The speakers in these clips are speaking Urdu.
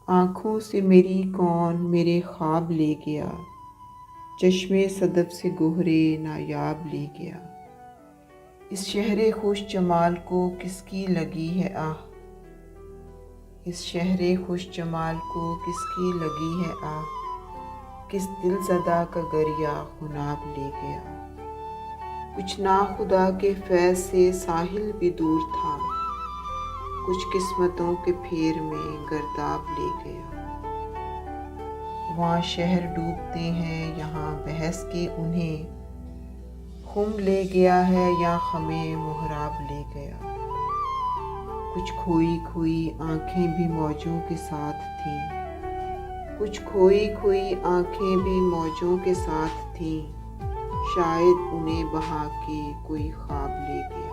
آنکھوں سے میری کون میرے خواب لے گیا، چشمے صدف سے گہرے نایاب لے گیا۔ اس شہر خوش جمال کو کس کی لگی ہے آہ، اس شہر خوش جمال کو کس کی لگی ہے آہ، کس دل زدہ کا گریہ خناب لے گیا۔ کچھ ناخدا کے فیض سے ساحل بھی دور تھا، کچھ قسمتوں کے پھیر میں گرداب لے گیا۔ وہاں شہر ڈوبتے ہیں یہاں بحث کے انہیں، خم لے گیا ہے یا خمیں محراب لے گیا۔ کچھ کھوئی کھوئی آنکھیں بھی موجوں کے ساتھ تھیں، کچھ کھوئی کھوئی آنکھیں بھی موجوں کے ساتھ تھیں، شاید انہیں بہا کے کوئی خواب لے گیا۔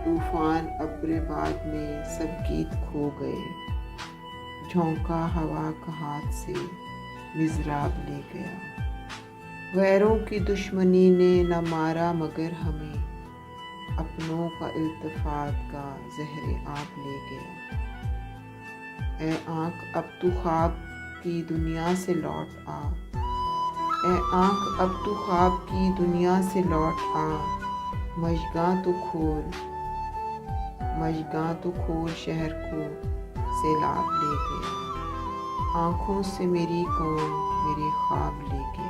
طوفان ابر باد میں سب گیت کھو گئے، جھونکا ہوا کا ہاتھ سے مضراب لے گیا۔ غیروں کی دشمنی نے نہ مارا مگر ہمیں، اپنوں کا التفات کا زہر آب لے گیا۔ اے آنکھ اب تو خواب کی دنیا سے لوٹ آ، اے آنکھ اب تو خواب کی دنیا سے لوٹ آ، مژگاں تو کھول شہر کو سیلاب لے گیا۔ آنکھوں سے میری کون میرے خواب لے گیا۔